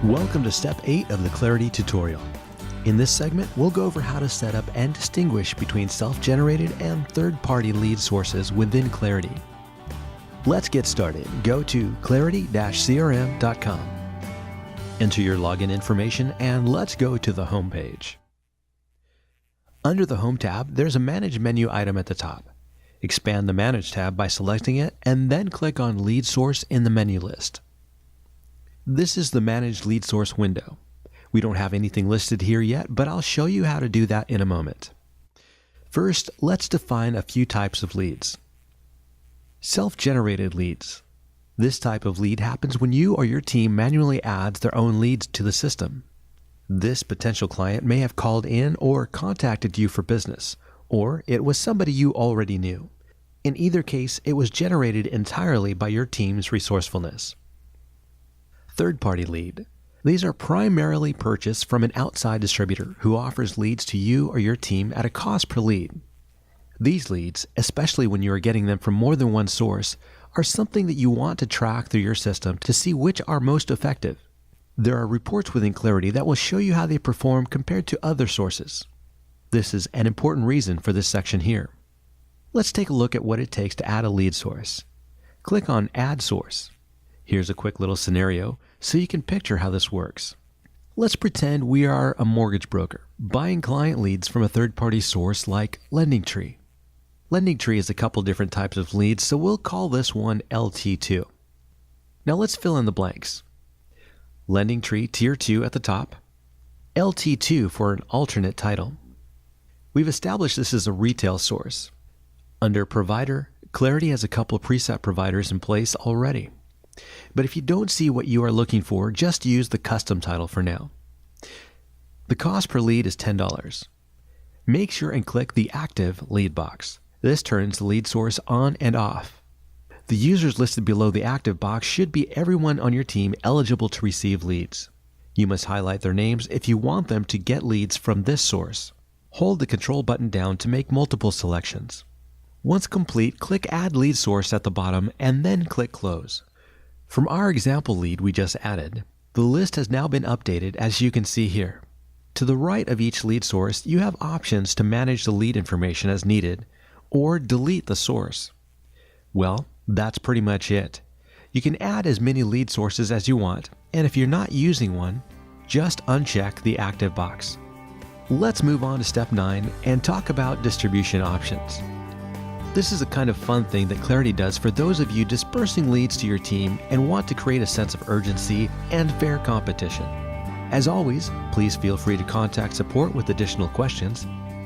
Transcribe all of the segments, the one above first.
Welcome to step 8 of the Clarity tutorial. In this segment, we'll go over how to set up and distinguish between self-generated and third-party lead sources within Clarity. Let's get started. Go to clarity-crm.com. Enter your login information and let's go to the home page. Under the Home tab, there's a Manage menu item at the top. Expand the Manage tab by selecting it and then click on Lead Source in the menu list. This is the Manage Lead Source window. We don't have anything listed here yet, but I'll show you how to do that in a moment. First, let's define a few types of leads. Self-generated leads. This type of lead happens when you or your team manually adds their own leads to the system. This potential client may have called in or contacted you for business, or it was somebody you already knew. In either case, it was generated entirely by your team's resourcefulness. Third-party lead. These are primarily purchased from an outside distributor who offers leads to you or your team at a cost per lead. These leads, especially when you are getting them from more than one source, are something that you want to track through your system to see which are most effective. There are reports within Clarity that will show you how they perform compared to other sources. This is an important reason for this section here. Let's take a look at what it takes to add a lead source. Click on Add Source. Here's a quick little scenario so you can picture how this works. Let's pretend we are a mortgage broker buying client leads from a third-party source like LendingTree. LendingTree is a couple different types of leads, so we'll call this one LT2. Now let's fill in the blanks. LendingTree Tier 2 at the top, LT2 for an alternate title. We've established this as a retail source. Under Provider, Clarity has a couple of preset providers in place already. But if you don't see what you are looking for, just use the custom title for now. The cost per lead is $10. Make sure and click the Active Lead box. This turns the lead source on and off. The users listed below the active box should be everyone on your team eligible to receive leads. You must highlight their names if you want them to get leads from this source. Hold the Control button down to make multiple selections. Once complete, click Add Lead Source at the bottom and then click Close. From our example lead we just added, the list has now been updated as you can see here. To the right of each lead source, you have options to manage the lead information as needed or delete the source. Well, that's pretty much it. You can add as many lead sources as you want, and if you're not using one, just uncheck the active box. Let's move on to step 9 and talk about distribution options. This is a kind of fun thing that Clarity does for those of you dispersing leads to your team and want to create a sense of urgency and fair competition. As always, please feel free to contact support with additional questions,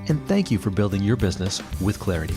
and thank you for building your business with Clarity.